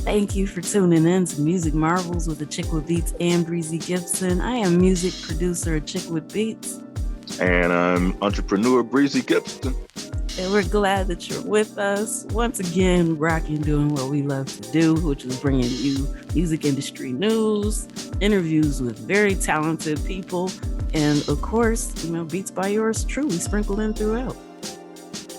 Thank you for tuning in to Music Marvels with Achickwitbeatz and Breezy Gipson. I am music producer Achickwitbeatz. And I'm entrepreneur Breezy Gipson. And we're glad that you're with us. Once again, rocking, doing what we love to do, which is bringing you music industry news, interviews with very talented people, and of course, beats by yours truly sprinkled in throughout.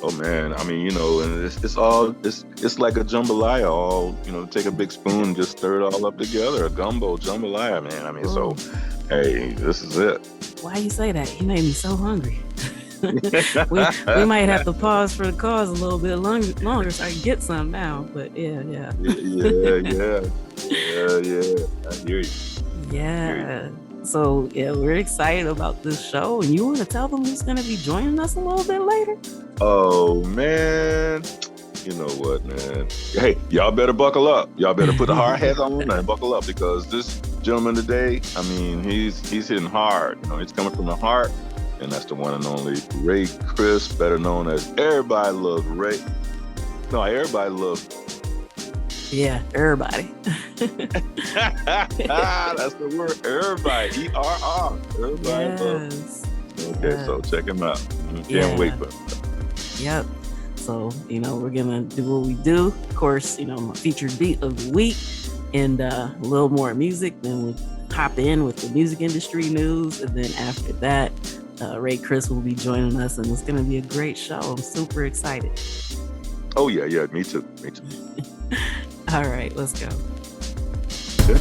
Oh man, I mean, and it's like a jambalaya. All take a big spoon, and just stir it all up together. A gumbo jambalaya, man. I mean, So hey, this is it. Why you say that? You made me so hungry. we might have to pause for the cause a little bit longer so I can get some now. But yeah. I hear you. Yeah. So we're excited about this show, and you want to tell them who's going to be joining us a little bit later? Oh man, you know what, man? Hey, y'all better buckle up. Y'all better put the hard hats on and buckle up, because this gentleman today, I mean, he's hitting hard. He's coming from the heart. And that's the one and only Ray Chris, better known as Everybody Loves Ray. No, everybody loves. Yeah, everybody. That's the word, everybody. ERR. Everybody loves. Okay, so check him out. Can't wait for him. Yep. So, we're going to do what we do. Of course, my featured beat of the week and a little more music. Then we'll hop in with the music industry news. And then after that, Ray Chris will be joining us, and it's going to be a great show. I'm super excited. Oh, yeah. Me too. All right, let's go. Okay.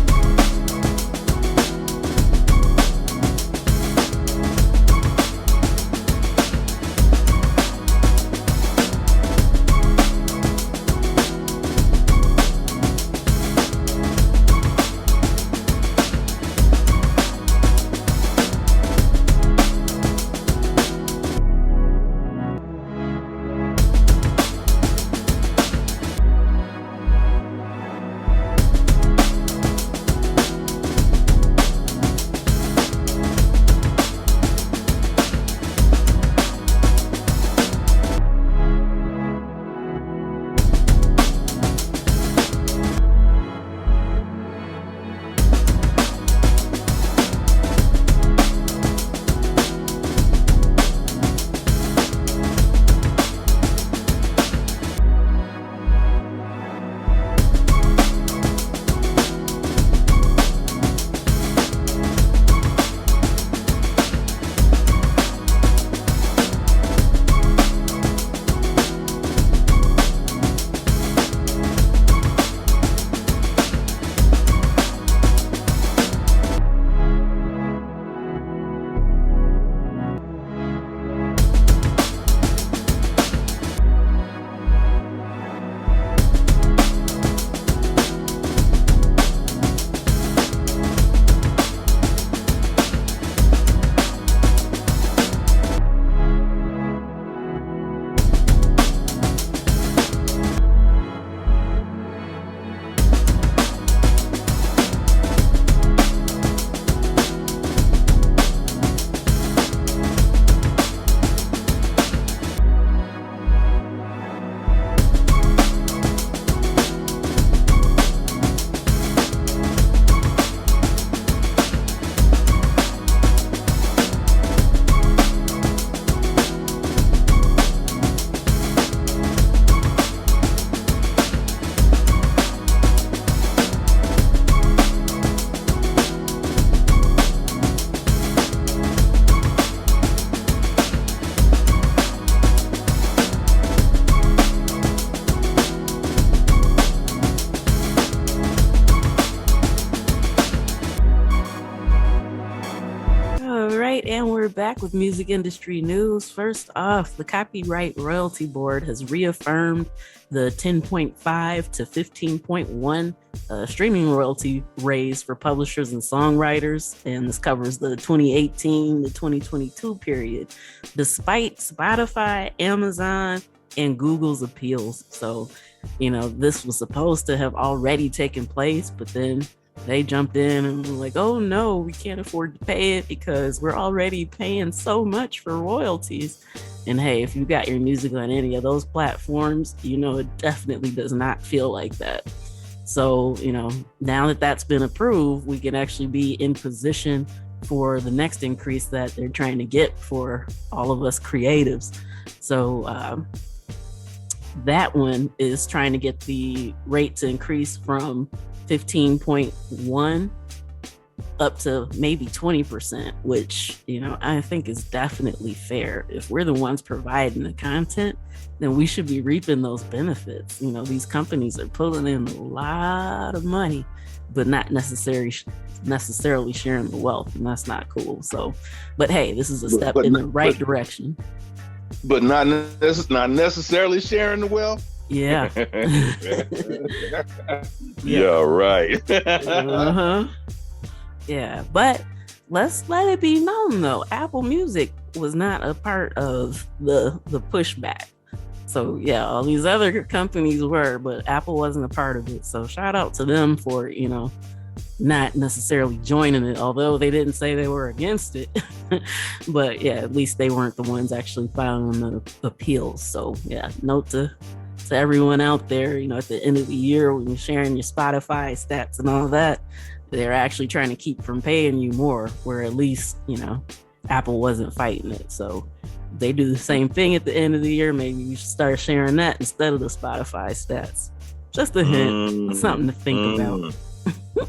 And we're back with music industry news. First off, the Copyright Royalty Board has reaffirmed the 10.5 to 15.1 streaming royalty raise for publishers and songwriters. And this covers the 2018 to 2022 period, despite Spotify, Amazon, and Google's appeals. So, this was supposed to have already taken place, but then they jumped in and were like, oh no, we can't afford to pay it because we're already paying so much for royalties. And hey, if you got your music on any of those platforms, it definitely does not feel like that. So, now that that's been approved, we can actually be in position for the next increase that they're trying to get for all of us creatives. So that one is trying to get the rate to increase from 15.1 up to maybe 20%, which, I think is definitely fair. If we're the ones providing the content, then we should be reaping those benefits. These companies are pulling in a lot of money, but not necessarily sharing the wealth, and that's not cool. So, but hey, this is a step in the right direction. But not necessarily sharing the wealth. Yeah. Yeah, right. Uh-huh. Yeah, but let's let it be known though, Apple Music was not a part of the pushback. So yeah, all these other companies were, but Apple wasn't a part of it. So shout out to them for, not necessarily joining it, although they didn't say they were against it. But yeah, at least they weren't the ones actually filing the appeals. So yeah, note to everyone out there, at the end of the year when you're sharing your Spotify stats and all that, they're actually trying to keep from paying you more, where at least, Apple wasn't fighting it. So they do the same thing at the end of the year. Maybe you should start sharing that instead of the Spotify stats. Just a hint, something to think about.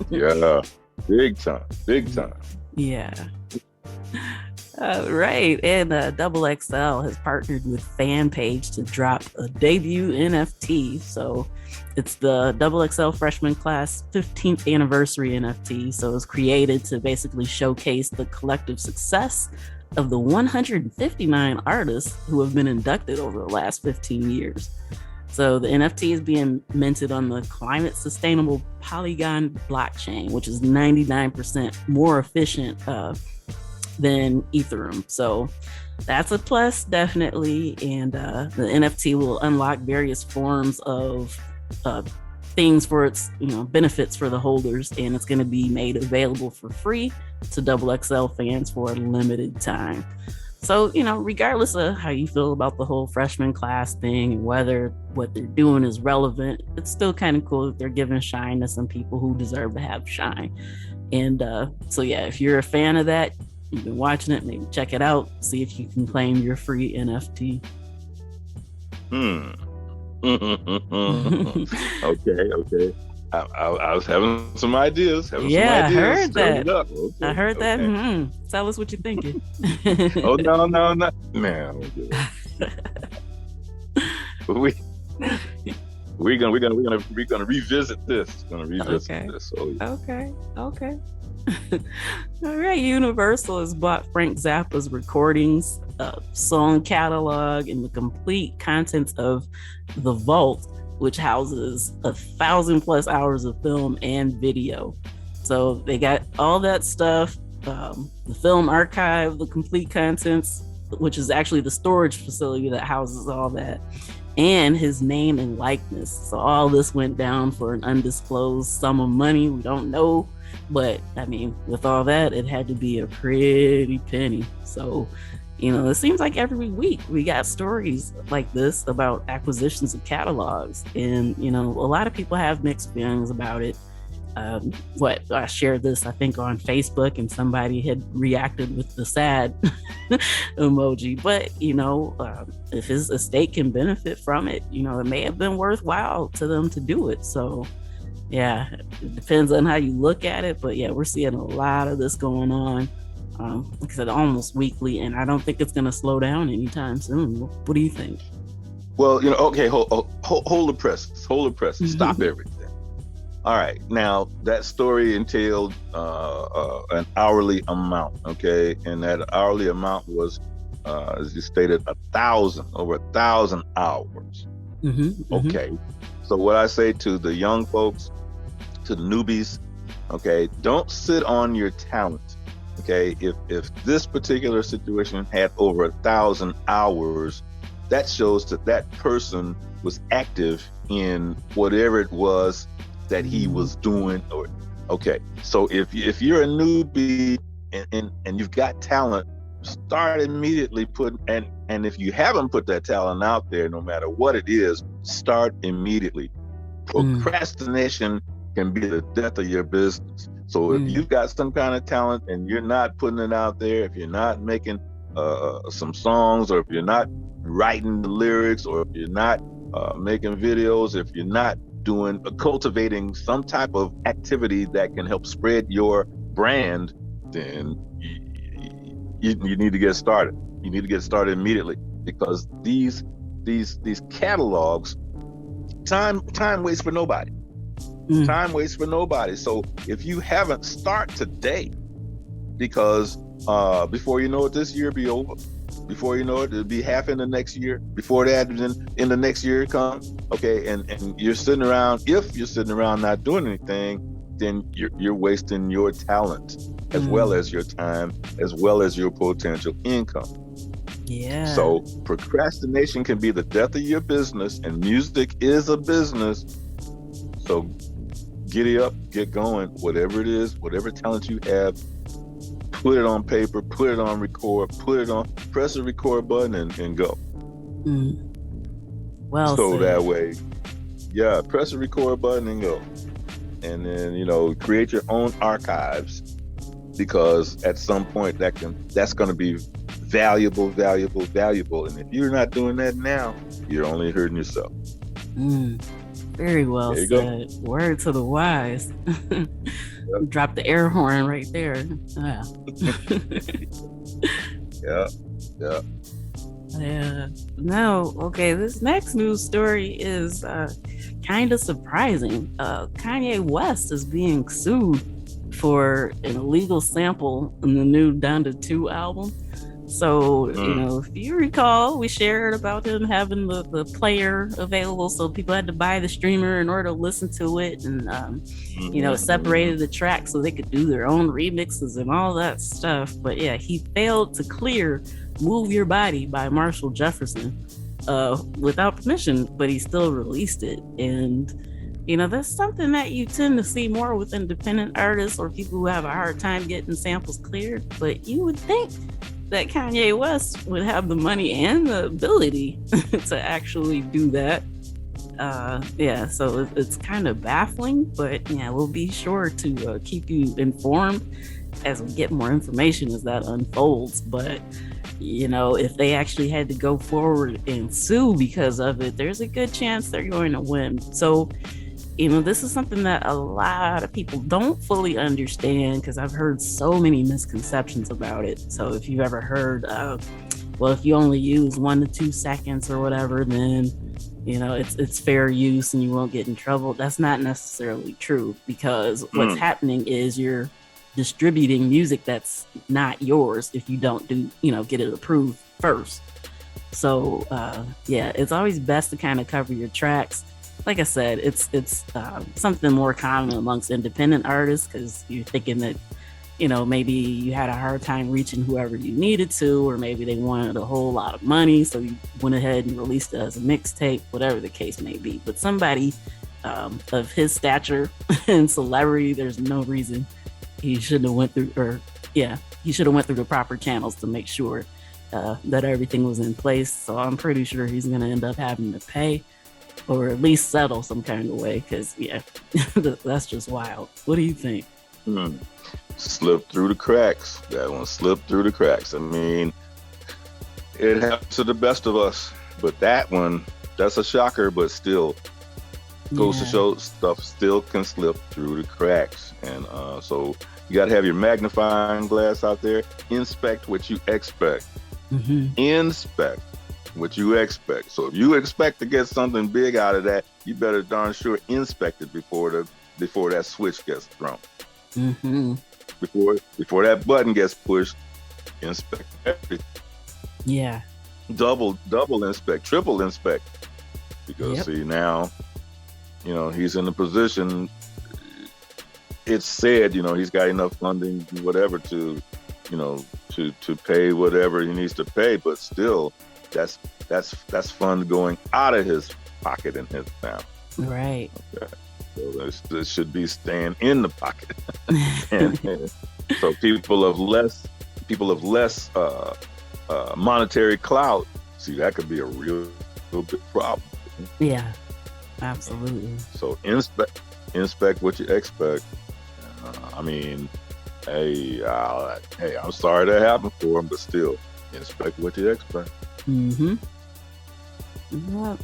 Yeah, big time. Yeah. Right. And Double XL has partnered with FanPage to drop a debut NFT. So it's the Double XL freshman class 15th anniversary NFT. So it's created to basically showcase the collective success of the 159 artists who have been inducted over the last 15 years. So the NFT is being minted on the climate sustainable Polygon blockchain, which is 99% more efficient than Ethereum. So that's a plus, definitely. And the NFT will unlock various forms of things for its benefits for the holders, and it's going to be made available for free to Double XL fans for a limited time. So, regardless of how you feel about the whole freshman class thing and whether what they're doing is relevant, it's still kind of cool that they're giving shine to some people who deserve to have shine. And so, yeah, if you're a fan of that, you've been watching it, maybe check it out, see if you can claim your free NFT. Okay. I was having some ideas. I heard that. Okay, I heard that. Tell us what you're thinking. Oh no, man. We're gonna revisit this. This. Oh, yeah. Okay. All right. Universal has bought Frank Zappa's recordings, song catalog, and the complete contents of The Vault, which houses 1,000+ hours of film and video. So they got all that stuff, the film archive, the complete contents, which is actually the storage facility that houses all that, and his name and likeness. So all this went down for an undisclosed sum of money. We don't know, but I mean, with all that, it had to be a pretty penny. So, it seems like every week we got stories like this about acquisitions of catalogs, and a lot of people have mixed feelings about it. I shared this, I think, on Facebook, and somebody had reacted with the sad emoji. But if his estate can benefit from it, it may have been worthwhile to them to do it. So yeah, it depends on how you look at it. But yeah, we're seeing a lot of this going on. Like I said, almost weekly, and I don't think it's going to slow down anytime soon. What do you think? Well, okay, hold the press, stop everything. All right, now that story entailed an hourly amount, okay, and that hourly amount was, as you stated, over 1,000 hours. Okay, so what I say to the young folks, to the newbies, okay, don't sit on your talent. Okay, if this particular situation had over 1,000 hours, that shows that person was active in whatever it was that he was doing. Okay, so if you're a newbie and you've got talent, start immediately and if you haven't put that talent out there, no matter what it is, start immediately. Procrastination can be the death of your business. So if you've got some kind of talent and you're not putting it out there, if you're not making some songs, or if you're not writing the lyrics, or if you're not making videos, if you're not cultivating some type of activity that can help spread your brand, then you need to get started. You need to get started immediately, because these catalogs, time waits for nobody. Time waits for nobody. So if you haven't, start today, because before you know it, this year will be over. Before you know it, it'll be half in the next year. Before that, in the next year comes. Okay, and you're sitting around. If you're sitting around not doing anything, then you're wasting your talent, as well as your time, as well as your potential income. Yeah. So procrastination can be the death of your business, and music is a business. So giddy up, get going. Whatever it is, whatever talent you have, put it on paper, put it on record, press the record button and go. Well, so that way, press the record button and go. And then, create your own archives, because at some point that's going to be valuable. And if you're not doing that now, you're only hurting yourself. Very well said. Go. Word to the wise. Drop the air horn right there. Yeah. Now, okay, this next news story is kind of surprising. Kanye West is being sued for an illegal sample in the new Donda 2 album. So, if you recall, we shared about him having the player available, so people had to buy the streamer in order to listen to it, and it separated the tracks so they could do their own remixes and all that stuff. But yeah, he failed to clear "Move Your Body" by Marshall Jefferson without permission, but he still released it. And that's something that you tend to see more with independent artists or people who have a hard time getting samples cleared. But you would think that Kanye West would have the money and the ability to actually do that. So it's kind of baffling, but we'll be sure to keep you informed as we get more information as that unfolds. But if they actually had to go forward and sue because of it, there's a good chance they're going to win. So this is something that a lot of people don't fully understand, because I've heard so many misconceptions about it. So if you've ever heard, if you only use 1 to 2 seconds or whatever, then, it's fair use and you won't get in trouble. That's not necessarily true, because what's happening is you're distributing music that's not yours if you don't get it approved first. So, it's always best to kind of cover your tracks. Like I said, it's something more common amongst independent artists, because you're thinking that, maybe you had a hard time reaching whoever you needed to, or maybe they wanted a whole lot of money, so you went ahead and released it as a mixtape, whatever the case may be. But somebody of his stature and celebrity, there's no reason he shouldn't have went through the proper channels to make sure that everything was in place. So I'm pretty sure he's going to end up having to pay, or at least settle some kind of way, because that's just wild. What do you think? Slipped through the cracks. That one slipped through the cracks. I mean, it happens to the best of us, but that one, that's a shocker. But still goes to show, stuff still can slip through the cracks. And so you got to have your magnifying glass out there. Inspect what you expect. Inspect what you expect. So if you expect to get something big out of that, you better darn sure inspect it before that switch gets thrown. Before that button gets pushed, inspect everything. Yeah. Double inspect, triple inspect. Because see, now, he's in a position, it's said, he's got enough funding, whatever, to pay whatever he needs to pay, but still, that's fund going out of his pocket and his family. Right. Okay. So this should be staying in the pocket. and so people of less monetary clout, see, that could be a real big problem. Yeah. Absolutely. So inspect what you expect. I mean, hey, I'm sorry that happened for him, but still, inspect what you expect. Mm-hmm. Yep.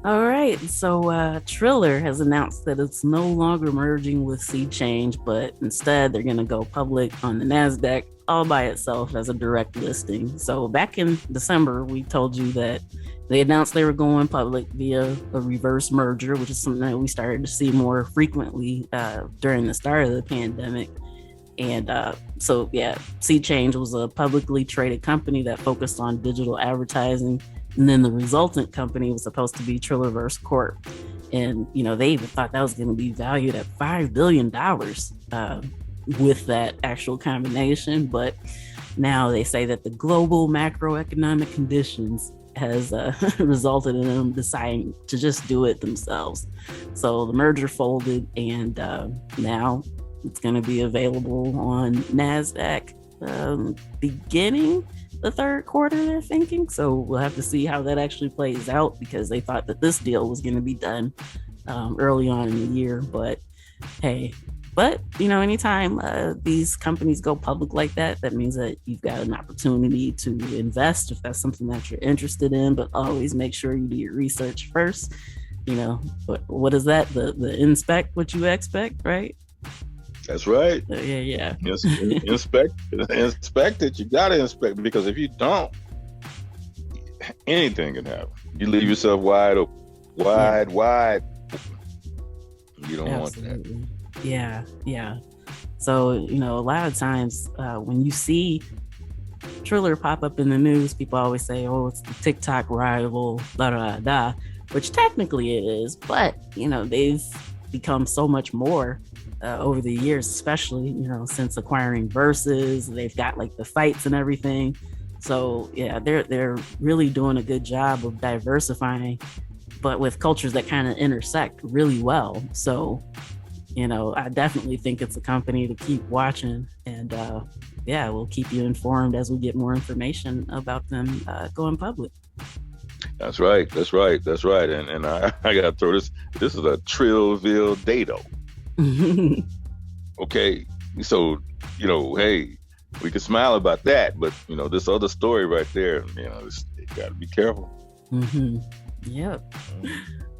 All right. So Triller has announced that it's no longer merging with Sea Change, but instead they're going to go public on the NASDAQ all by itself as a direct listing. So back in December, we told you that they announced they were going public via a reverse merger, which is something that we started to see more frequently during the start of the pandemic. And Sea Change was a publicly traded company that focused on digital advertising. And then the resultant company was supposed to be Trillerverse Corp. And, they even thought that was going to be valued at $5 billion with that actual combination. But now they say that the global macroeconomic conditions has resulted in them deciding to just do it themselves. So the merger folded, and now it's going to be available on NASDAQ beginning the third quarter, they're thinking. So we'll have to see how that actually plays out, because they thought that this deal was going to be done early on in the year. But hey, anytime these companies go public like that, that means that you've got an opportunity to invest if that's something that you're interested in. But always make sure you do your research first. What is that? The inspect what you expect, right? That's right. Yeah. Yes, inspect it. You gotta inspect, because if you don't, anything can happen. You leave yourself wide open. Wide. You don't want that. Yeah. So, a lot of times when you see Triller pop up in the news, people always say, oh, it's the TikTok rival, which technically it is, but, they've become so much more over the years, especially, since acquiring Versus. They've got like the fights and everything. So yeah, they're really doing a good job of diversifying, but with cultures that kind of intersect really well. So, I definitely think it's a company to keep watching, and we'll keep you informed as we get more information about them going public. That's right. And I gotta throw this. This is a Trillville dado. Okay, so hey, we can smile about that, but this other story right there, you gotta be careful. Yep.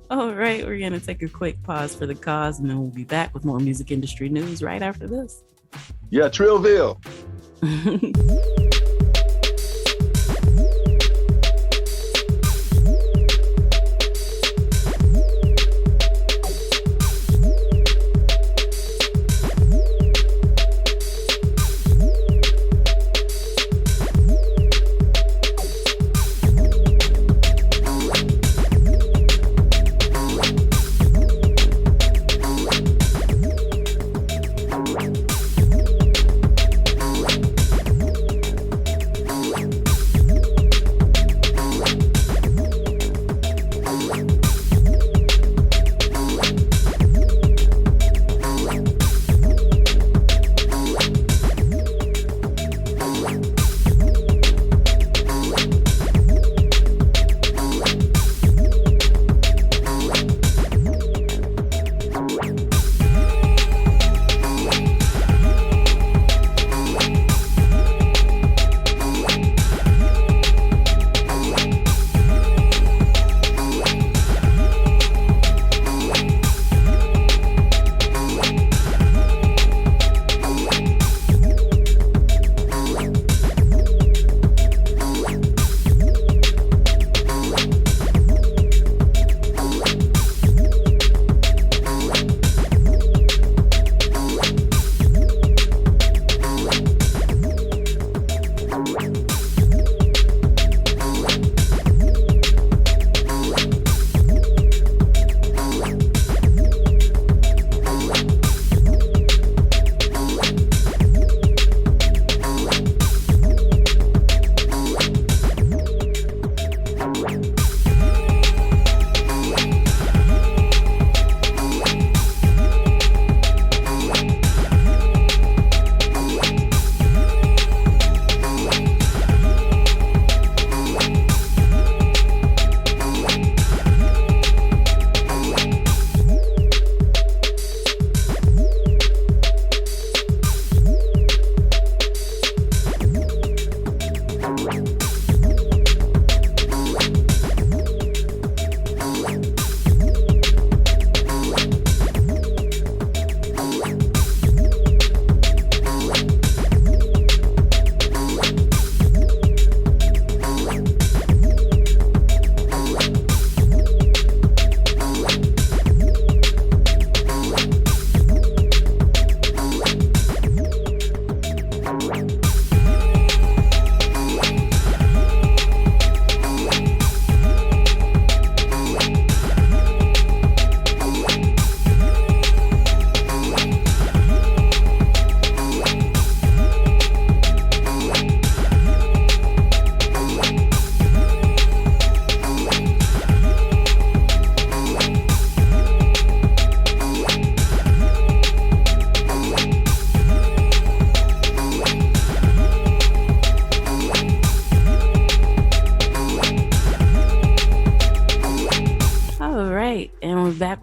All right, we're gonna take a quick pause for the cause, and then we'll be back with more music industry news right after this. Yeah, Trillville.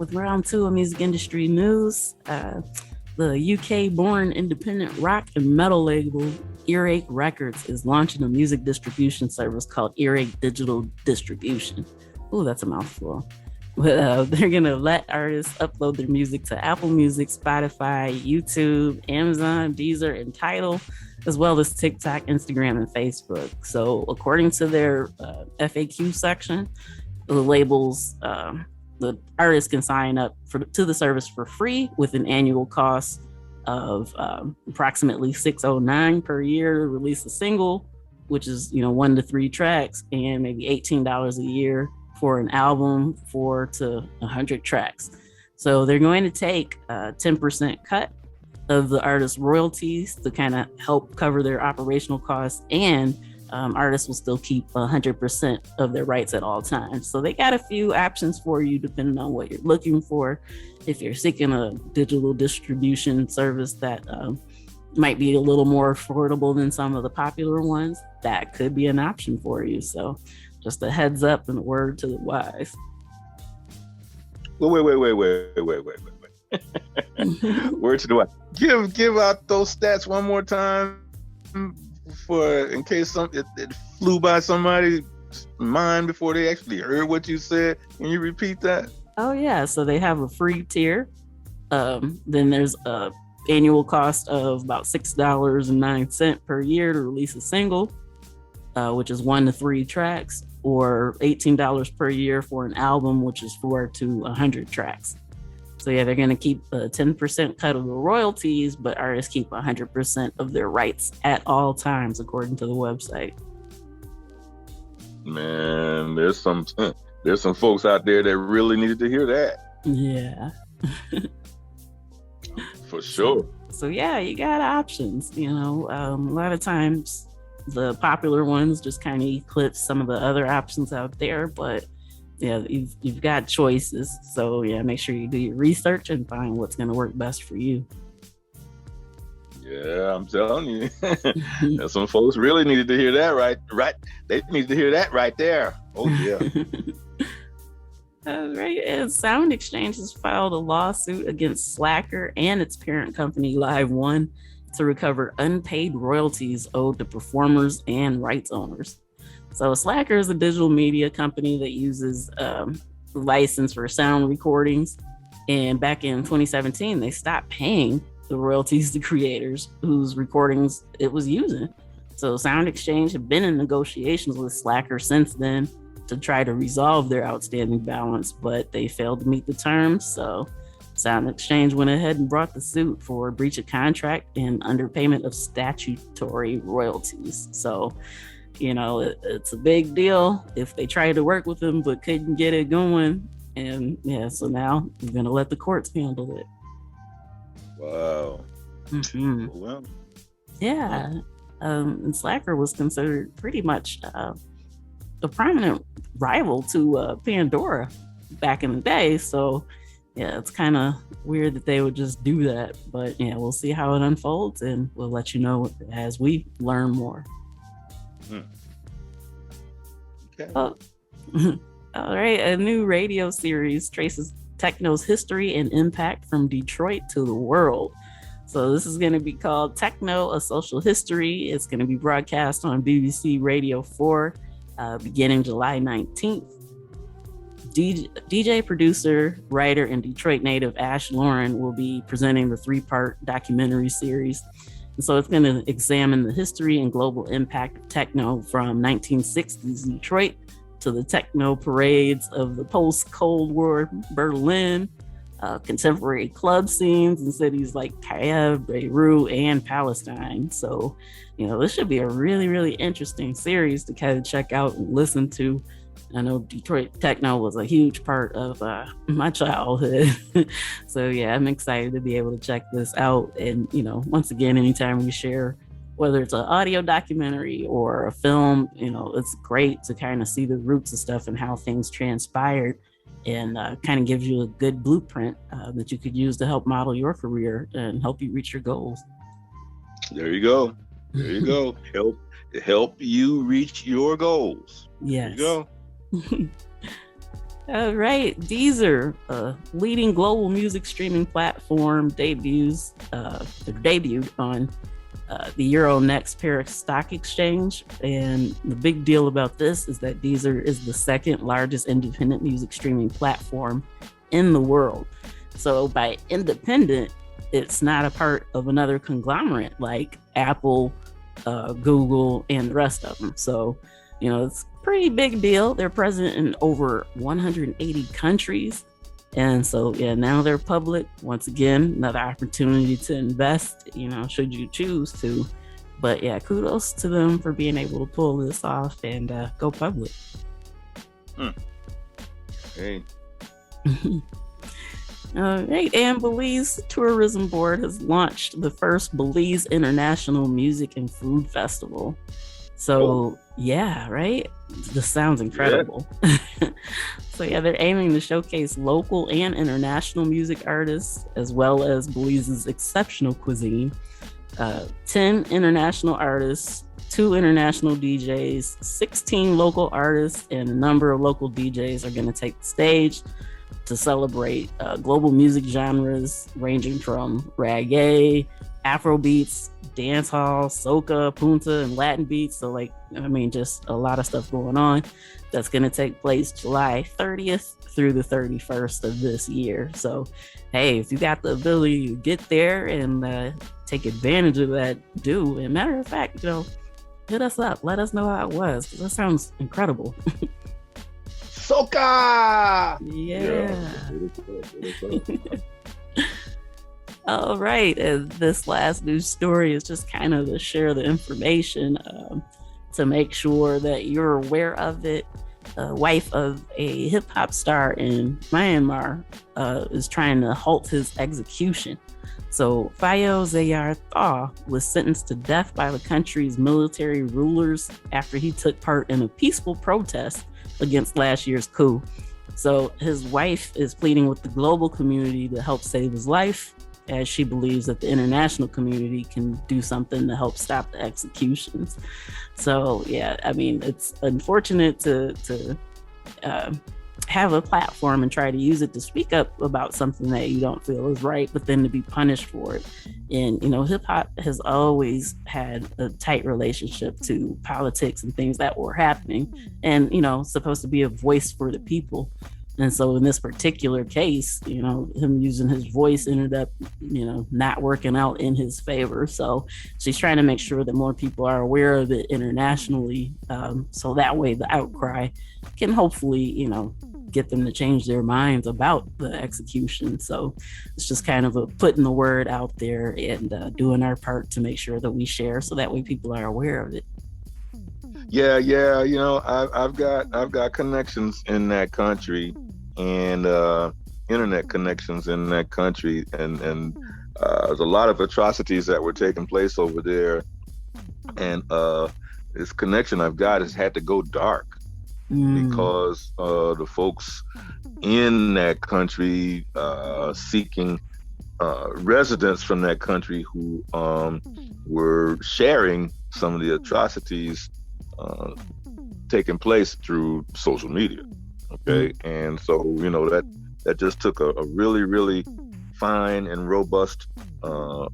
with round two of music industry news. The UK-born independent rock and metal label Earache Records is launching a music distribution service called Earache Digital Distribution. Ooh, that's a mouthful. But they're going to let artists upload their music to Apple Music, Spotify, YouTube, Amazon, Deezer, and Tidal, as well as TikTok, Instagram, and Facebook. So according to their FAQ section, the labels, the artists can sign up to the service for free with an annual cost of approximately $609 per year to release a single, which is 1 to 3 tracks, and maybe $18 a year for an album, 4 to 100 tracks. So they're going to take a 10% cut of the artist's royalties to kind of help cover their operational costs, and artists will still keep 100% of their rights at all times. So they got a few options for you depending on what you're looking for. If you're seeking a digital distribution service that might be a little more affordable than some of the popular ones, that could be an option for you. So just a heads up and a word to the wise. Wait. Word to the wise. Give out those stats one more time for in case it flew by somebody's mind before they actually heard what you said. Can you repeat that? Oh yeah, so they have a free tier. Then there's a annual cost of about $6.09 per year to release a single, which is 1 to 3 tracks, or $18 per year for an album, which is 4 to 100 tracks. So yeah, they're going to keep a 10% cut of the royalties, but artists keep 100% of their rights at all times, according to the website. Man, there's some folks out there that really needed to hear that. Yeah. For sure. So yeah, you got options. A lot of times the popular ones just kind of eclipse some of the other options out there, but yeah, you've got choices. So yeah, make sure you do your research and find what's going to work best for you. Yeah, I'm telling you. Some folks really needed to hear that right. They needed to hear that right there. Oh yeah. Right. And Sound Exchange has filed a lawsuit against Slacker and its parent company Live One to recover unpaid royalties owed to performers and rights owners. So Slacker is a digital media company that uses license for sound recordings. And back in 2017, they stopped paying the royalties to creators whose recordings it was using. So Sound Exchange had been in negotiations with Slacker since then to try to resolve their outstanding balance, but they failed to meet the terms. So Sound Exchange went ahead and brought the suit for breach of contract and underpayment of statutory royalties. So it's a big deal if they tried to work with them but couldn't get it going. And yeah, so now we're going to let the courts handle it. Wow. Mm-hmm. Well, yeah. And Slacker was considered pretty much a prominent rival to Pandora back in the day. So yeah, it's kind of weird that they would just do that. But yeah, we'll see how it unfolds, and we'll let you know as we learn more. Okay. All right. A new radio series traces techno's history and impact from Detroit to the world. So this is going to be called Techno, A Social History. It's going to be broadcast on BBC Radio 4 beginning July 19th. DJ, producer, writer, and Detroit native Ash Lauren will be presenting the 3-part documentary series. And so it's going to examine the history and global impact of techno from 1960s Detroit to the techno parades of the post-Cold War Berlin, contemporary club scenes in cities like Kiev, Beirut, and Palestine. So, this should be a really, really interesting series to kind of check out and listen to. I know Detroit techno was a huge part of my childhood. So yeah, I'm excited to be able to check this out. And, once again, anytime we share, whether it's an audio documentary or a film, it's great to kind of see the roots of stuff and how things transpired, and kind of gives you a good blueprint that you could use to help model your career and help you reach your goals. There you go. Help you reach your goals. Yes. There you go. All right, Deezer, a leading global music streaming platform, debuted on the Euronext Paris Stock Exchange. And the big deal about this is that Deezer is the second largest independent music streaming platform in the world. So by independent, it's not a part of another conglomerate like Apple, Google, and the rest of them. So, it's a pretty big deal. They're present in over 180 countries. And so, now they're public. Once again, another opportunity to invest, should you choose to. But yeah, kudos to them for being able to pull this off and go public. Hey. All right, and Belize Tourism Board has launched the first Belize International Music and Food Festival. So, yeah, right? This sounds incredible. Yeah. So, they're aiming to showcase local and international music artists, as well as Belize's exceptional cuisine. 10 international artists, 2 international DJs, 16 local artists, and a number of local DJs are going to take the stage to celebrate global music genres ranging from reggae, Afrobeats, dancehall, soca, punta, and Latin beats. So just a lot of stuff going on. That's going to take place July 30th through the 31st of this year. So, hey, if you got the ability to get there and take advantage of that, do. And matter of fact, hit us up. Let us know how it was, because that sounds incredible. Soca! Yeah. All right. And this last news story is just kind of to share the information to make sure that you're aware of it. Wife of a hip hop star in Myanmar is trying to halt his execution. So Fayo Zayar Thaw was sentenced to death by the country's military rulers after he took part in a peaceful protest against last year's coup. So his wife is pleading with the global community to help save his life, as she believes that the international community can do something to help stop the executions. So it's unfortunate to have a platform and try to use it to speak up about something that you don't feel is right, but then to be punished for it. And, hip hop has always had a tight relationship to politics and things that were happening and, supposed to be a voice for the people. And so in this particular case, him using his voice ended up, not working out in his favor. So she's trying to make sure that more people are aware of it internationally. So that way the outcry can hopefully, get them to change their minds about the execution. So it's just kind of a putting the word out there and doing our part to make sure that we share, so that way people are aware of it. Yeah. I've got connections in that country and internet connections in that country, and there's a lot of atrocities that were taking place over there, and this connection I've got has had to go dark because the folks in that country seeking residents from that country who were sharing some of the atrocities taking place through social media. Okay. And so, that just took a really, really fine and robust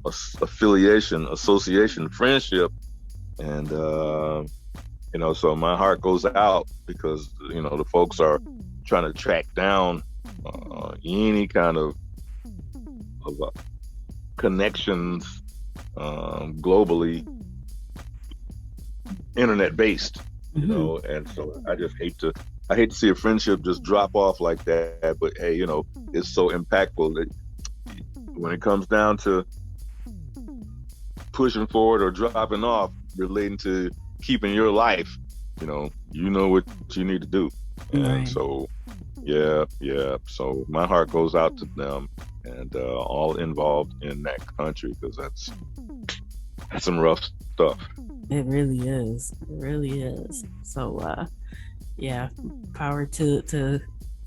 association, friendship. And, so my heart goes out because, the folks are trying to track down any kind of connections globally, internet based, and so I just hate to see a friendship just drop off like that. But hey, it's so impactful that when it comes down to pushing forward or dropping off relating to keeping your life, you know what you need to do. And so so my heart goes out to them and all involved in that country, because that's some rough stuff. It really is. So power to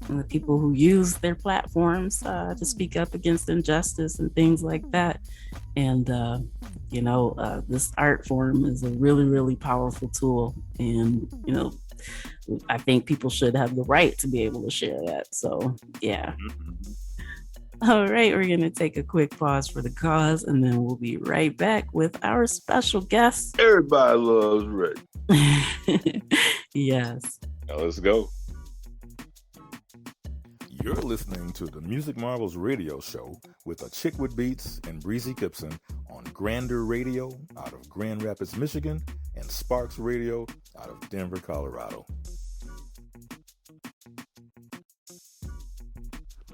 and the people who use their platforms to speak up against injustice and things like that. And this art form is a really, really powerful tool. And I think people should have the right to be able to share that. So yeah. All right, we're going to take a quick pause for the cause, and then we'll be right back with our special guest. Everybody loves Ray. Yes. Now let's go. You're listening to the Music Marvels radio show with Achickwitbeatz and Breezy Gipson on Grander Radio out of Grand Rapids, Michigan, and Sparks Radio out of Denver, Colorado.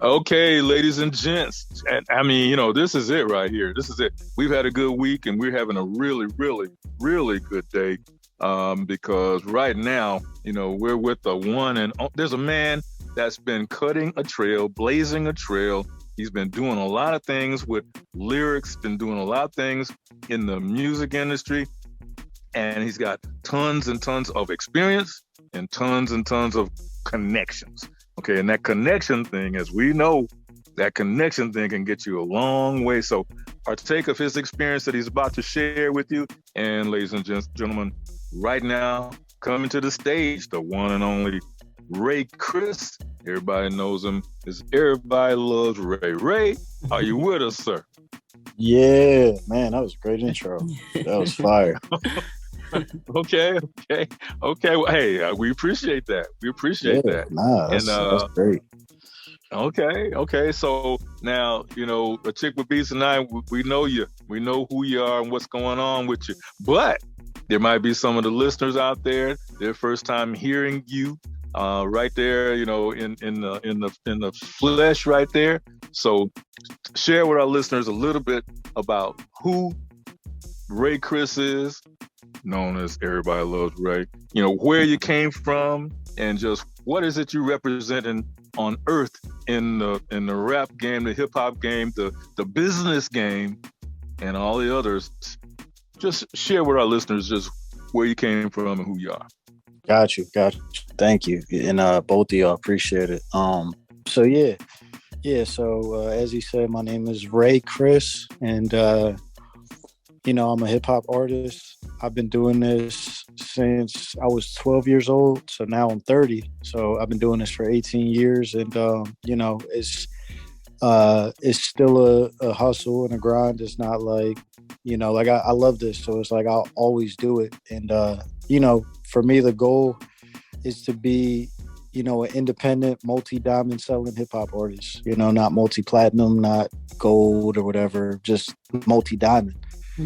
Okay, ladies and gents, and I mean, this is it right here. This is it. We've had a good week, and we're having a really, really, really good day because right now, we're with the one and there's a man that's been cutting a trail, blazing a trail. He's been doing a lot of things with lyrics, been doing a lot of things in the music industry, and he's got tons and tons of experience and tons of connections. Okay, and that connection thing, as we know, that connection thing can get you a long way. So partake of his experience that he's about to share with you. And ladies and gentlemen, right now, coming to the stage, the one and only Ray Chris. Everybody knows him as Everybody Loves Ray. Ray, are you with us, sir? Yeah, man, that was a great intro. That was fire. Okay. Well, hey, we appreciate that. We appreciate that. Nah, that's great. Okay. So now, Achickwitbeatz and I, we know you. We know who you are and what's going on with you. But there might be some of the listeners out there, their first time hearing you right there, in the flesh right there. So share with our listeners a little bit about who Ray Chris is, known as Everybody Loves Ray, where you came from, and just what is it you represent on earth in the rap game, the hip hop game, the business game, and all the others. Just share with our listeners just where you came from and who you are. Got you. Thank you. And both of y'all, appreciate it. So as he said, my name is Ray Chris, and I'm a hip hop artist. I've been doing this since I was 12 years old. So now I'm 30. So I've been doing this for 18 years, and it's still a hustle and a grind. It's not like, I love this, so it's like I'll always do it. And for me, the goal is to be, an independent, multi-diamond selling hip hop artist. Not multi-platinum, not gold or whatever, just multi-diamond.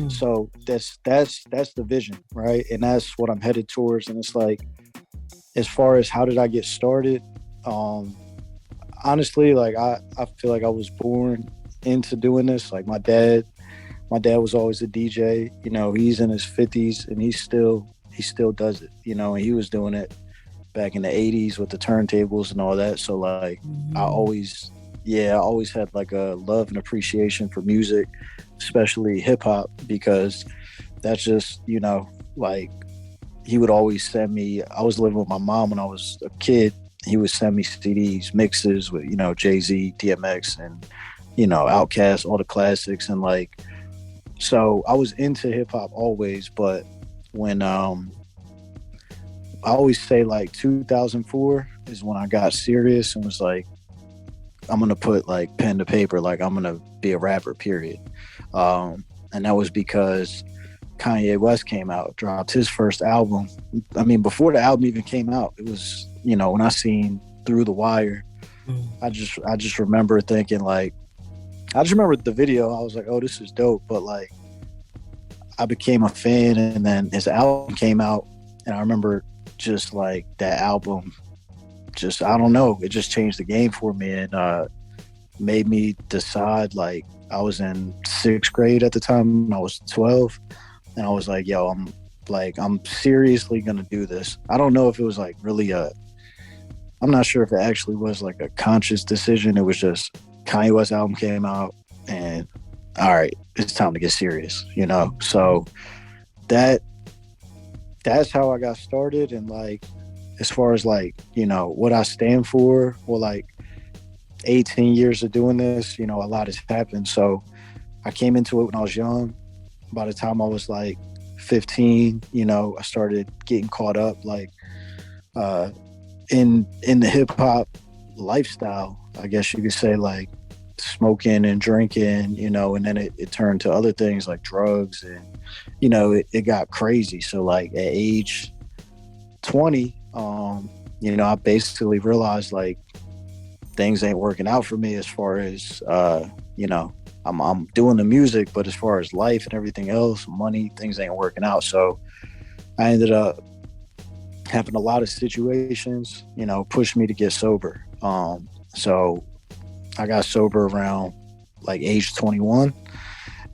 So that's the vision, right? And that's what I'm headed towards. And it's like, as far as how did I get started, honestly, like I feel like I was born into doing this. Like my dad was always a DJ. He's in his 50s and he still does it. And he was doing it back in the 80s with the turntables and all that. So like I always had like a love and appreciation for music, especially hip hop, because that's just, like he would always send me, I was living with my mom when I was a kid. He would send me CDs, mixes with, Jay-Z, DMX, and, Outkast, all the classics. And like, so I was into hip hop always, but when, I always say like 2004 is when I got serious and was like, I'm going to put like pen to paper, like I'm going to be a rapper, period. And that was because Kanye West came out, dropped his first album. I mean, before the album even came out, it was, when I seen Through the Wire, I just remember thinking like, I just remember the video. I was like, oh, this is dope. But like, I became a fan, and then his album came out, and I remember just like that album, just, I don't know, it just changed the game for me, and made me decide, like, I was in 6th grade at the time, and I was 12, and I was like, yo, I'm seriously gonna do this. I don't know if it was like really I'm not sure if it actually was like a conscious decision. It was just Kanye West album came out, and all right, it's time to get serious, So that's how I got started. And like, as far as like, what I stand for, well, like 18 years of doing this, a lot has happened. So I came into it when I was young. By the time I was like 15, I started getting caught up like in the hip hop lifestyle, I guess you could say, like smoking and drinking, and then it turned to other things like drugs, and it got crazy. So like at age 20, I basically realized like things ain't working out for me as far as I'm doing the music, but as far as life and everything else, money, things ain't working out. So I ended up having a lot of situations, push me to get sober. So I got sober around like age 21.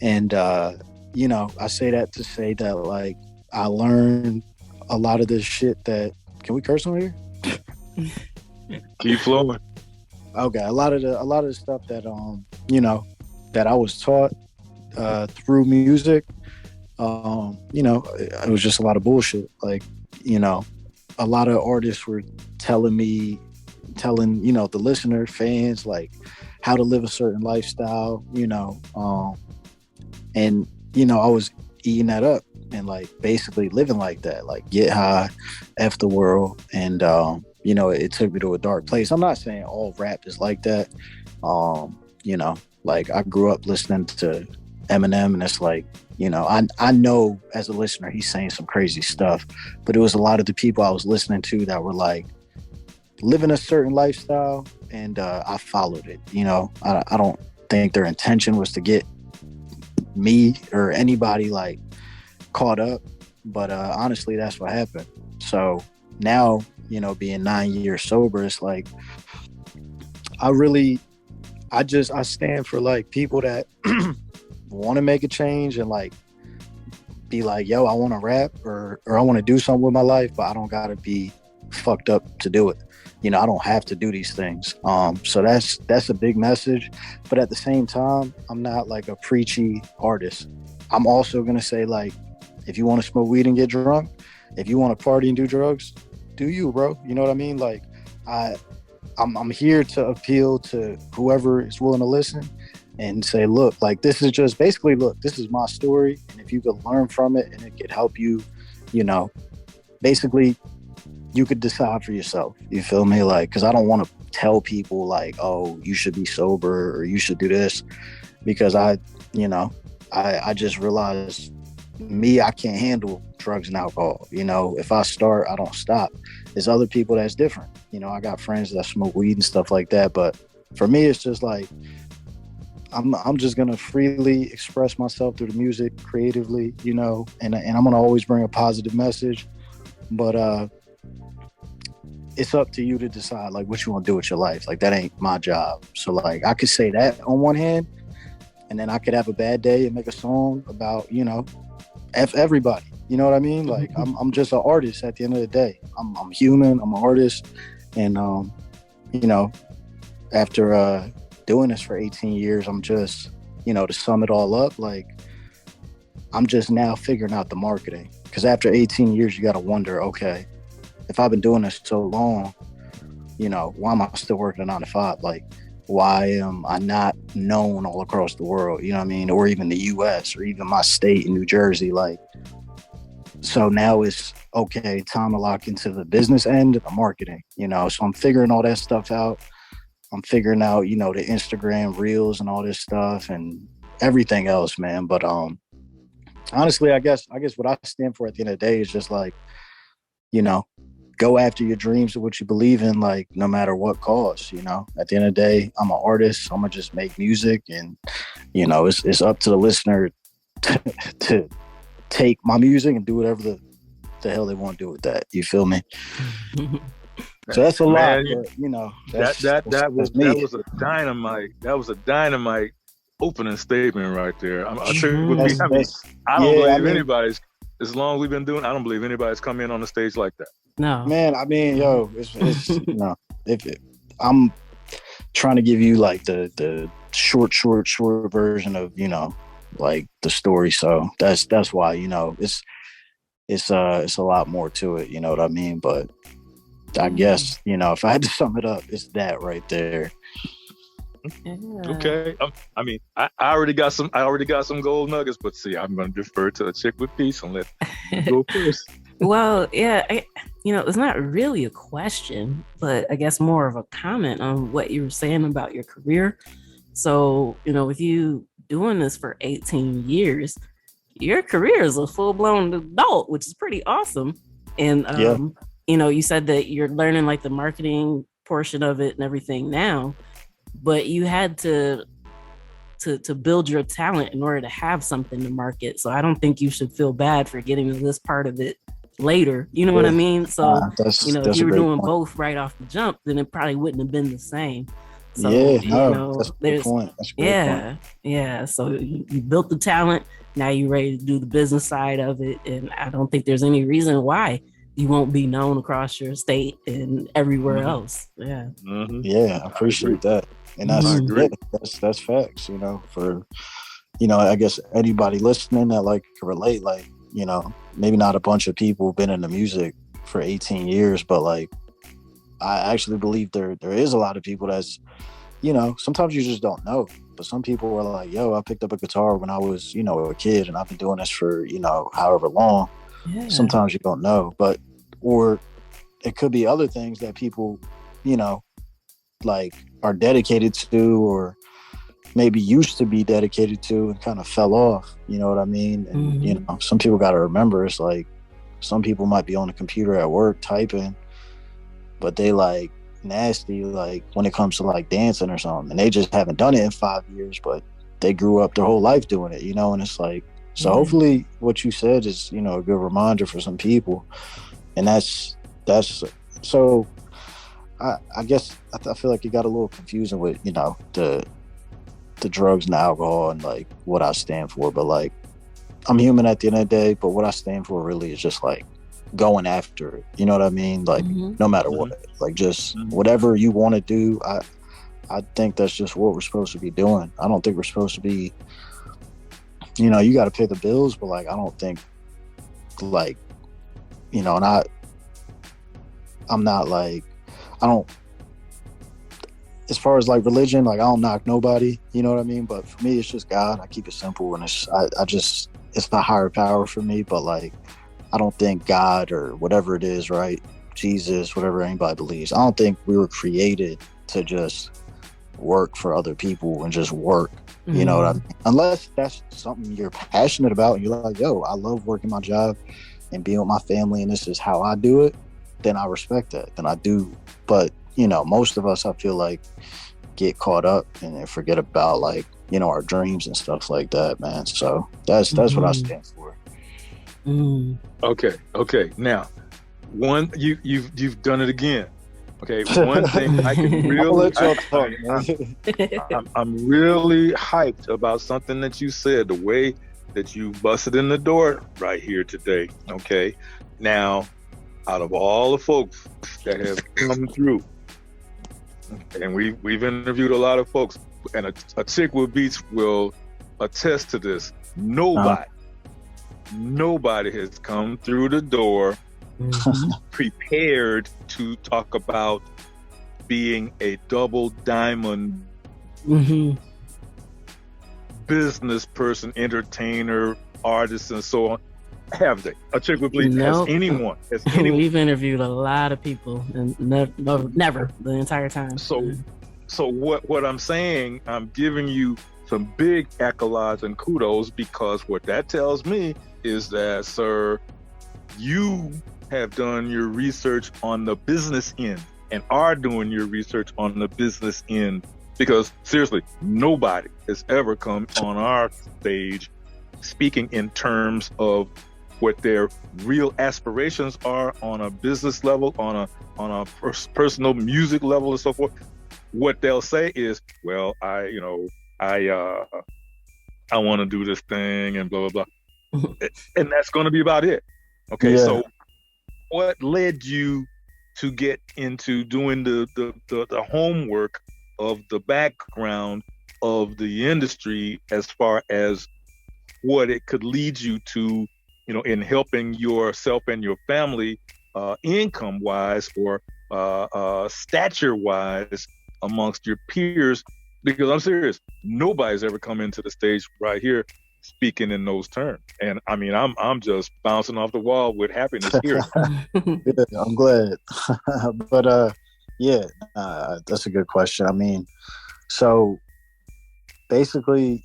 And, I say that to say that like I learned a lot of this shit that, can we curse on here? Keep flowing. Okay. A lot of the stuff that, that I was taught through music, it was just a lot of bullshit. Like, a lot of artists were telling the listener, fans, like how to live a certain lifestyle, and, I was eating that up and like basically living like that, like get high, F the world. And, it took me to a dark place. I'm not saying all rap is like that. Like I grew up listening to Eminem, and it's like, I know as a listener, he's saying some crazy stuff, but it was a lot of the people I was listening to that were like living a certain lifestyle, and I followed it. I don't think their intention was to get me or anybody like caught up, but honestly, that's what happened. So now, being 9 years sober, it's like I stand for like people that want to make a change and like be like, yo, I want to rap or I want to do something with my life, but I don't gotta be fucked up to do it. I don't have to do these things. So that's a big message. But at the same time, I'm not like a preachy artist. I'm also gonna say, like, if you want to smoke weed and get drunk, if you want to party and do drugs, do you, bro? You know what I mean? Like, I'm here to appeal to whoever is willing to listen and say, look, like this is my story. And if you could learn from it and it could help you, basically you could decide for yourself. You feel me? Like, cause I don't want to tell people like, oh, you should be sober or you should do this, because I just realized I can't handle drugs and alcohol. If I start, I don't stop. There's other people that's different. I got friends that smoke weed and stuff like that. But for me, it's just like, I'm just going to freely express myself through the music creatively, and I'm going to always bring a positive message. But it's up to you to decide like what you want to do with your life. Like that ain't my job. So like I could say that on one hand, and then I could have a bad day and make a song about, F everybody. You know what I mean? Like I'm just an artist at the end of the day. I'm human. I'm an artist. And, after doing this for 18 years, I'm just, to sum it all up, like I'm just now figuring out the marketing. Because after 18 years, you got to wonder, okay, if I've been doing this so long, why am I still working a 9 to 5? Like, why am I not known all across the world? You know what I mean? Or even the US or even my state in New Jersey. Like, so now it's okay, time to lock into the business end and the marketing, so I'm figuring all that stuff out. I'm figuring out, the Instagram reels and all this stuff and everything else, man. But honestly, I guess what I stand for at the end of the day is just like, go after your dreams and what you believe in, like no matter what cost. At the end of the day, I'm an artist. I'm gonna just make music, and it's up to the listener to take my music and do whatever the hell they want to do with that. You feel me? So that's a lot, but that was a dynamite. That was a dynamite opening statement right there. I don't believe anybody's. As long as we've been doing, I don't believe anybody's come in on the stage like that. No, man. I mean, yo, it's I'm trying to give you like the short version of like the story. So that's why it's a lot more to it. You know what I mean? But I guess, if I had to sum it up, it's that right there. Yeah. Okay. I mean, I already got some gold nuggets, but see, I'm going to defer to Achickwitbeatz and let you go first. Well, yeah, it's not really a question, but I guess more of a comment on what you were saying about your career. So, with you doing this for 18 years, your career is a full-blown adult, which is pretty awesome. And you said that you're learning like the marketing portion of it and everything now, but you had to build your talent in order to have something to market. So I don't think you should feel bad for getting to this part of it later. You know what I mean? So that's if you were doing point. both right off the jump, then it probably wouldn't have been the same. So that's a good point. That's a great point. Yeah. So you built the talent. Now you're ready to do the business side of it, and I don't think there's any reason why you won't be known across your state and everywhere else. Yeah. Mm-hmm. Yeah, I appreciate that. And that's facts, for, I guess anybody listening that can relate, maybe not a bunch of people been in the music for 18 years, but I actually believe there is a lot of people that's, sometimes you just don't know, but some people are like, yo, I picked up a guitar when I was, a kid, and I've been doing this for, however long. Yeah. Sometimes you don't know, or it could be other things that people, are dedicated to, or maybe used to be dedicated to and kind of fell off. You know what I mean? And, some people got to remember, it's like some people might be on the computer at work typing, but they nasty, when it comes to dancing or something, and they just haven't done it in 5 years, but they grew up their whole life doing it, and it's so hopefully what you said is, a good reminder for some people. And that's so I guess I feel like it got a little confusing with, the drugs and the alcohol and what I stand for. But I'm human at the end of the day, but what I stand for really is just going after it. You know what I mean? No matter what, just whatever you want to do. I think that's just what we're supposed to be doing. I don't think we're supposed to be, you got to pay the bills, but I don't think and I'm not I don't, as far as religion, I don't knock nobody, you know what I mean? But for me, it's just God. I keep it simple, and it's the higher power for me. But I don't think God or whatever it is, right? Jesus, whatever anybody believes. I don't think we were created to just work for other people and just work. You know what I mean? Unless that's something you're passionate about and you're like, yo, I love working my job and being with my family, and this is how I do it, then I respect that. Then I do. But, most of us, I feel get caught up and forget about our dreams and stuff like that, man. So that's what I stand for. Okay. Now, you've done it again. Okay, one thing I can really, I'm really hyped about something that you said, the way that you busted in the door right here today. Okay, now, out of all the folks that have come through, and we've interviewed a lot of folks, and Achickwitbeatz will attest to this. Nobody has come through the door prepared to talk about being a double diamond business person, entertainer, artist, and so on. Have they? Achickwitbeatz, has anyone? We've interviewed a lot of people, and never the entire time. So what I'm saying, I'm giving you some big accolades and kudos, because what that tells me is that, sir, you have done your research on the business end and are doing your research on the business end. Because seriously, nobody has ever come on our stage speaking in terms of what their real aspirations are on a business level, on a personal music level, and so forth. What they'll say is, well, I want to do this thing and blah blah blah, and that's going to be about it. Okay, so what led you to get into doing the homework of the background of the industry, as far as what it could lead you to, in helping yourself and your family income wise, or stature wise amongst your peers, because I'm serious, nobody's ever come into the stage right here speaking in those terms. And I mean, I'm just bouncing off the wall with happiness here. Yeah, I'm glad. But yeah, that's a good question. I mean, so basically,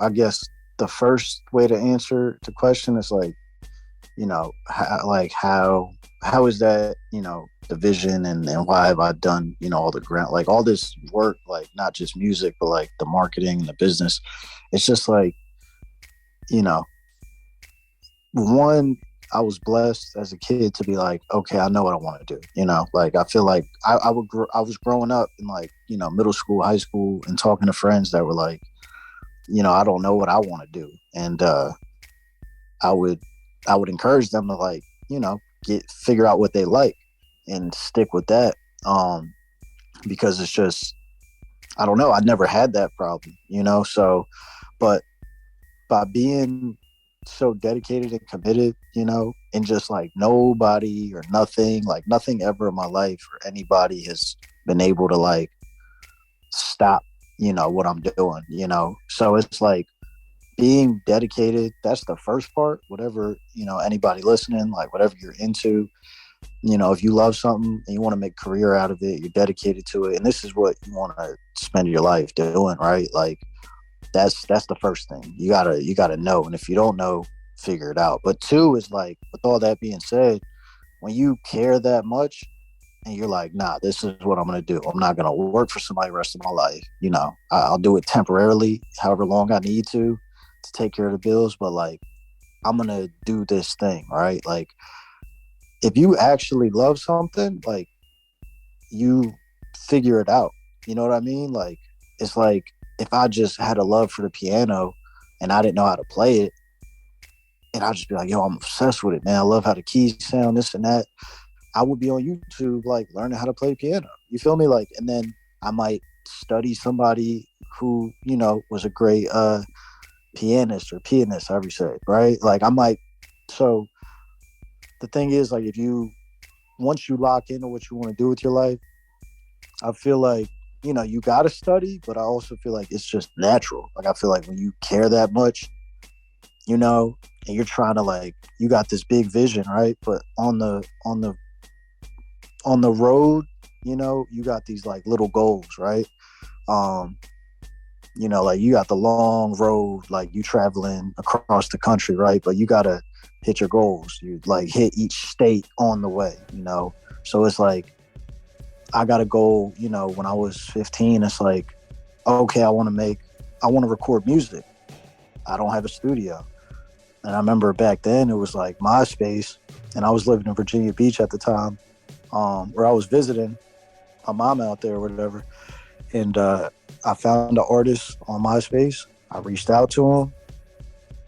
I guess the first way to answer the question is like, how is that, the vision, and why have I done, all the grant, like all this work, like not just music, but like the marketing and the business. It's just like, you know, one, I was blessed as a kid to be like, okay, I know what I want to do. Like I feel like I was growing up in like, middle school, high school, and talking to friends that were like, I don't know what I want to do. And I would encourage them to like, figure out what they like and stick with that. Because it's just, I don't know, I never had that problem, so, but by being so dedicated and committed, and just like nobody or nothing, like nothing ever in my life or anybody has been able to like stop, what I'm doing, so it's like being dedicated. That's the first part. Whatever, anybody listening, like whatever you're into, if you love something and you want to make a career out of it, you're dedicated to it, and this is what you want to spend your life doing, right? Like that's the first thing. You gotta know, and if you don't know, figure it out. But two is like, with all that being said, when you care that much and you're like, nah, this is what I'm gonna do. I'm not gonna work for somebody the rest of my life. I'll do it temporarily, however long I need to take care of the bills, but like I'm gonna do this thing, right? Like if you actually love something, like you figure it out. You know what I mean? Like it's like if I just had a love for the piano and I didn't know how to play it, and I'd just be like, yo, I'm obsessed with it, man. I love how the keys sound, this and that. I would be on YouTube, like learning how to play piano. You feel me? Like, and then I might study somebody who, was a great pianist, however you say it, right? Like I might. So the thing is, like, once you lock into what you want to do with your life, I feel like, you got to study, but I also feel like it's just natural. Like I feel like when you care that much, and you're trying to like, you got this big vision, right? But on the road, you got these like little goals, right? Like you got the long road, like you traveling across the country, right? But you gotta hit your goals. You like hit each state on the way, So it's like, I got a goal, when I was 15, it's like, okay, I want to record music. I don't have a studio. And I remember back then it was like MySpace, and I was living in Virginia Beach at the time, where I was visiting my mom out there or whatever. And I found an artist on MySpace. I reached out to him.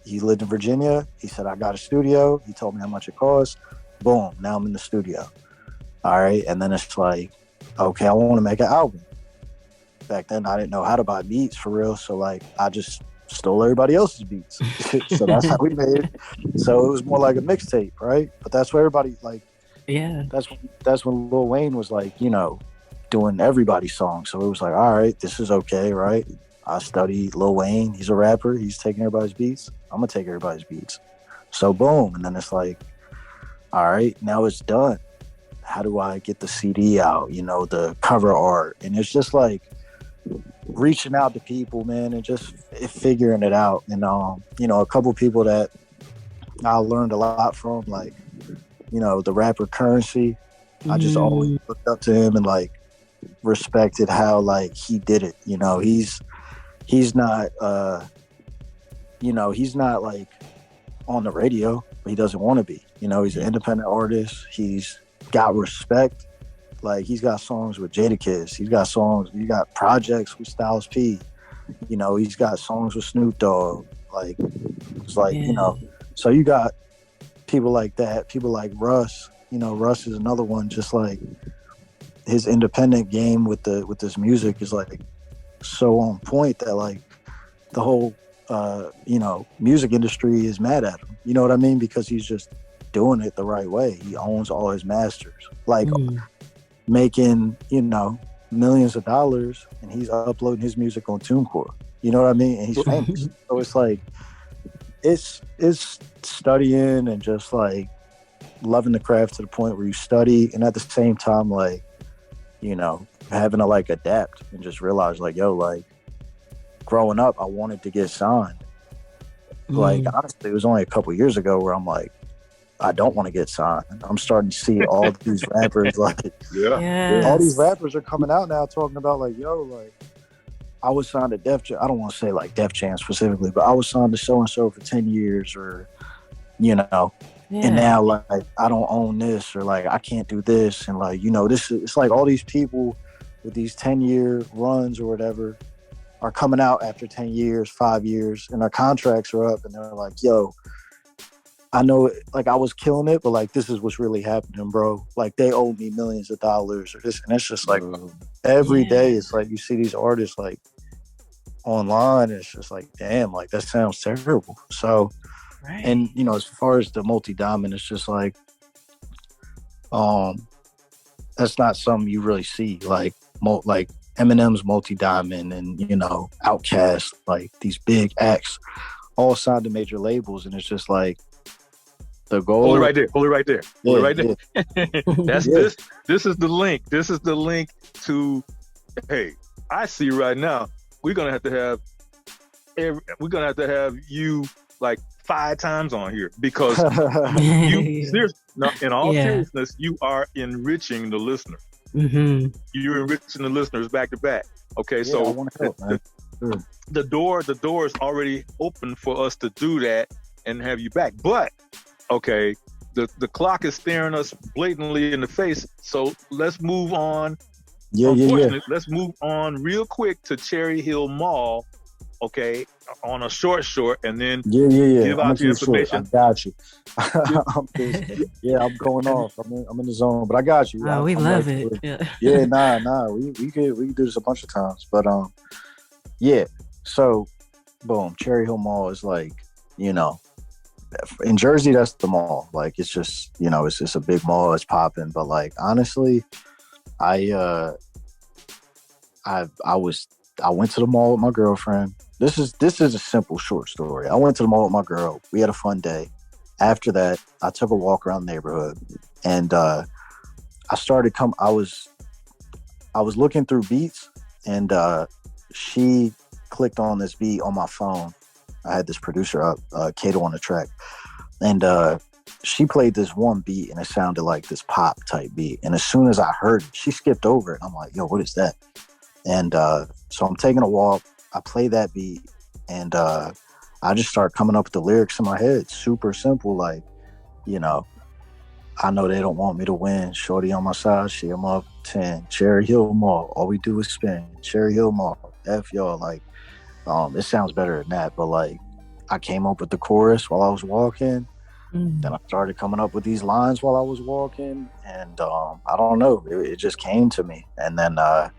He lived in Virginia. He said, I got a studio. He told me how much it cost. Boom, now I'm in the studio. All right. And then it's like, okay, I want to make an album. Back then, I didn't know how to buy beats for real. So like, I just stole everybody else's beats. So that's how we made it. So it was more like a mixtape, right? But that's where everybody like, yeah, that's when Lil Wayne was like, doing everybody's songs. So it was like, all right, this is okay, right? I studied Lil Wayne. He's a rapper. He's taking everybody's beats. I'm going to take everybody's beats. So boom. And then it's like, all right, now it's done. How do I get the CD out? The cover art. And it's just like reaching out to people, man, and just figuring it out. And, a couple people that I learned a lot from, like, the rapper Currency. I just always looked up to him and like respected how like he did it. He's not he's not like on the radio, but he doesn't want to be. He's an independent artist. He's got respect. Like he's got songs with Jadakiss. He got projects with Styles P. He's got songs with Snoop Dogg. Like it's like, so you got people like that, people like Russ. Russ is another one, just like his independent game with this music is like so on point that like the whole music industry is mad at him. You know what I mean? Because he's just doing it the right way. He owns all his masters. Like making, millions of dollars, and he's uploading his music on TuneCore. You know what I mean? And he's famous. So it's like, it's studying and just like loving the craft to the point where you study, and at the same time, like, having to like adapt and just realize like, yo, like growing up, I wanted to get signed. Like, honestly, it was only a couple years ago where I'm like, I don't want to get signed. I'm starting to see all these rappers like, all these rappers are coming out now talking about like, yo, like I was signed to Def Jam. I don't want to say like Def Jam specifically, but I was signed to so-and-so for 10 years or, and now like I don't own this, or like I can't do this. And like, this is, it's like all these people with these 10-year runs or whatever are coming out after 10 years, 5 years, and their contracts are up, and they're like, yo, I know, like, I was killing it, but like, this is what's really happening, bro. Like, they owe me millions of dollars or this. And it's just like, every day, it's like, you see these artists like online, and it's just like, damn, like, that sounds terrible. So, and, as far as the multi-diamond, it's just like, that's not something you really see. Like Eminem's multi-diamond and, Outkast, like these big acts all signed to major labels. And it's just like, the goal. Hold it right there. That's this. This is the link. This is the link to. Hey, I see right now. We're gonna have to have you like 5 times on here, because in all seriousness, you are enriching the listener. You're enriching the listeners back to back. Okay, so I want to help, man. Sure. The door is already open for us to do that and have you back, but. Okay, the clock is staring us blatantly in the face, so let's move on. Let's move on real quick to Cherry Hill Mall, okay, on a short, and then give out the information. I got you. I'm going off. I'm in the zone, but I got you. Oh, we love it. We could do this a bunch of times, but so boom, Cherry Hill Mall is like, in Jersey, that's the mall. Like, it's just, it's just a big mall. It's popping. But like, honestly, I went to the mall with my girlfriend. This is a simple short story. I went to the mall with my girl. We had a fun day. After that, I took a walk around the neighborhood, and I was looking through beats, and she clicked on this beat on my phone. I had this producer up, Kato, on the track, and she played this one beat, and it sounded like this pop type beat. And as soon as I heard it, she skipped over it. I'm like, yo, what is that? And so I'm taking a walk. I play that beat, and I just start coming up with the lyrics in my head. Super simple, like, I know they don't want me to win. Shorty on my side, she I'm up 10. Cherry Hill Mall, all we do is spin. Cherry Hill Mall, F y'all, like. It sounds better than that, but like, I came up with the chorus while I was walking. Then I started coming up with these lines while I was walking, and I don't know, it just came to me. And then that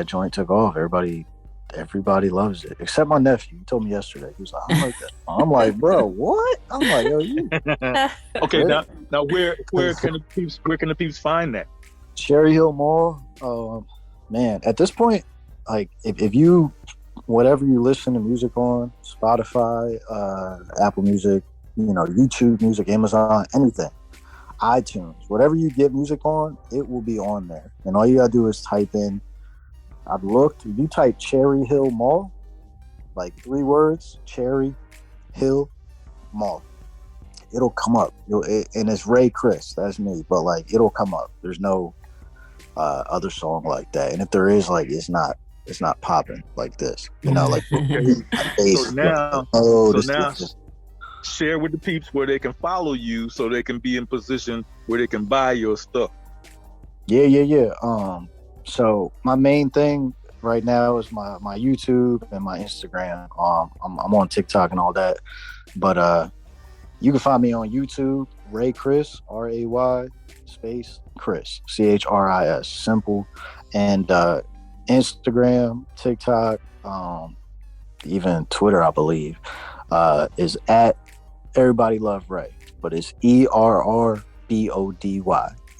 joint took off. Everybody loves it, except my nephew. He told me yesterday. He was like, I like that. I'm like, bro, what? I'm like, yo, you. Okay, now where can the peeps find that? Cherry Hill Mall. Man, at this point, like, if you, whatever you listen to music on, Spotify, Apple Music, YouTube Music, Amazon, anything, iTunes, whatever you get music on, it will be on there. And all you gotta do is type in, if you type Cherry Hill Mall, like 3 words, Cherry Hill Mall, it'll come up. And it's Ray Chris, that's me, but like, it'll come up. There's no other song like that. And if there is, like, it's not popping like this, like. So now, share with the peeps where they can follow you, so they can be in position where they can buy your stuff. So my main thing right now is my YouTube and my Instagram. I'm on TikTok and all that, but you can find me on YouTube, Ray Chris, RAY space Chris, CHRIS, simple, and Instagram, TikTok, even Twitter, I believe, is at Everybody Love Ray, but it's ERRBODY.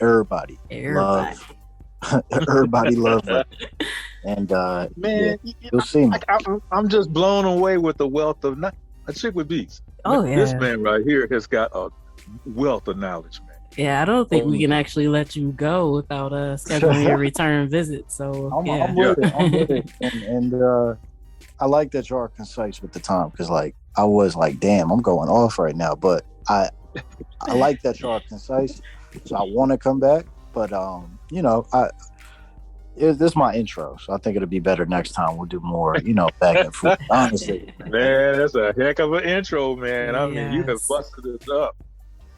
everybody love everybody love Ray. And Man, you'll see me. I'm just blown away with the wealth of Achickwitbeatz. Oh yeah, This man right here has got a wealth of knowledge, man. yeah. I don't think we can actually let you go without scheduling your return visit. So I'm with it. I'm with it. And I like that you are concise with the time, because like I was like, damn, I'm going off right now. But I like that you are concise. So I want to come back, but this is my intro, so I think it'll be better next time. We'll do more, back and forth. Honestly, man, that's a heck of an intro, man. I mean, you have busted this up.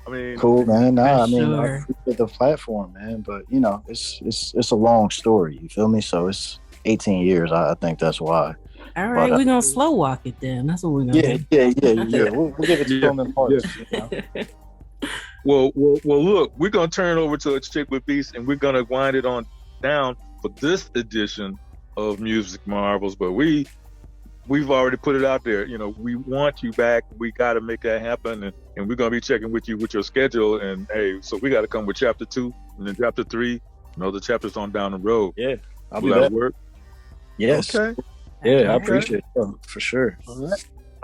I mean, cool, man. I sure. appreciate the platform, man. But it's a long story. You feel me? So it's 18 years. I think that's why. All right, we're gonna slow walk it then. That's what we're gonna do. Yeah. We'll give it to them in parts. Well, look, we're gonna turn over to Achickwitbeatz, and we're gonna wind it on down for this edition of Music Marvels. But we've already put it out there. We want you back. We got to make that happen, and we're gonna be checking with you with your schedule. And hey, so we got to come with chapter 2 and then chapter 3 and other chapters on down the road. Yeah, I'll be back. Work. Yes. Okay. Yeah, I appreciate it for sure. All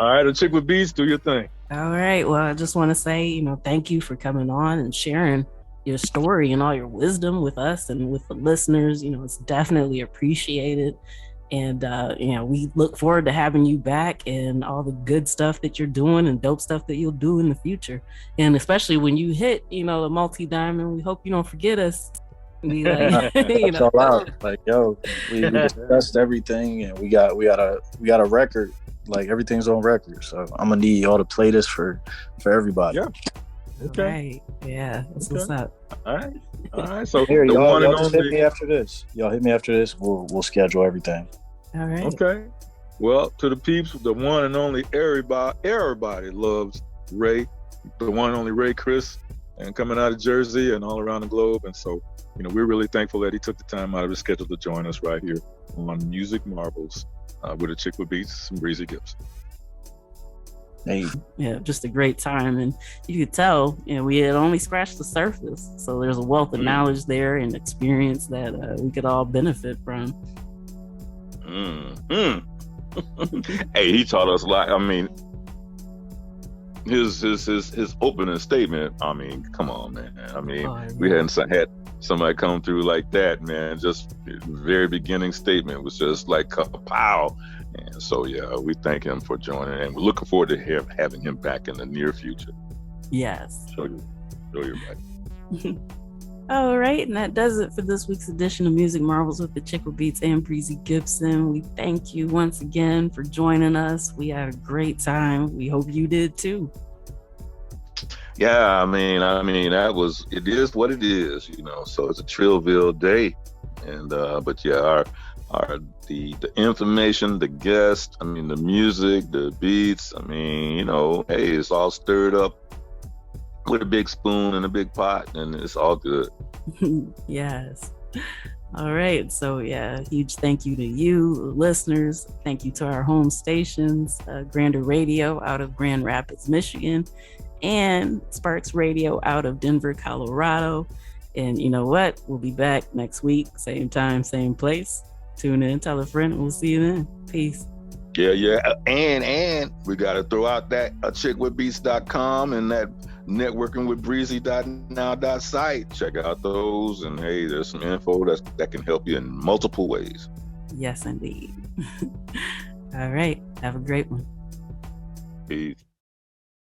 right, Achickwitbeatz, do your thing. All right. Well, I just want to say, thank you for coming on and sharing your story and all your wisdom with us and with the listeners. It's definitely appreciated. And, we look forward to having you back and all the good stuff that you're doing and dope stuff that you'll do in the future. And especially when you hit, the multi-diamond, we hope you don't forget us. Be like, it's all out. Like, yo, we discussed everything, and we got a record. Like, everything's on record. So I'm gonna need y'all to play this for everybody. Yeah. Okay. Right. Yeah. That's what's up. All right. So here, y'all just hit me after this. Y'all hit me after this. We'll schedule everything. All right. Okay. Well, to the peeps, the one and only everybody loves Ray, the one and only Ray Chris, and coming out of Jersey and all around the globe. And so, we're really thankful that he took the time out of his schedule to join us right here on Music Marvels with Achickwitbeatz and Breezy Gipson. Hey. Yeah, just a great time. And you could tell, we had only scratched the surface. So there's a wealth of knowledge there and experience that we could all benefit from. Hey, he taught us a lot. I mean, his opening statement, I mean, come on, man. I mean, we hadn't had somebody come through like that, man. Just the very beginning statement was just like pow. And so, yeah, we thank him for joining, and we're looking forward to having him back in the near future. Yes. Show your back. All right, and that does it for this week's edition of Music Marvels with Achickwitbeatz and Breezy Gipson. We thank you once again for joining us. We had a great time. We hope you did too. Yeah, I mean, it is what it is, so it's a Trillville day. And, but yeah, the information, the guests, the music, the beats, hey, it's all stirred up with a big spoon and a big pot, and it's all good. Yes. All right. So yeah, huge thank you to you, listeners. Thank you to our home stations, Grander Radio out of Grand Rapids, Michigan, and Sparks Radio out of Denver, Colorado. And you know what? We'll be back next week, same time, same place. Tune in, tell a friend, and we'll see you then. Peace. Yeah. And we got to throw out that Achickwitbeatz.com and that networkingwithbreezy.now site. Check out those, and hey, there's some info that can help you in multiple ways. Yes, indeed. All right. Have a great one. Peace.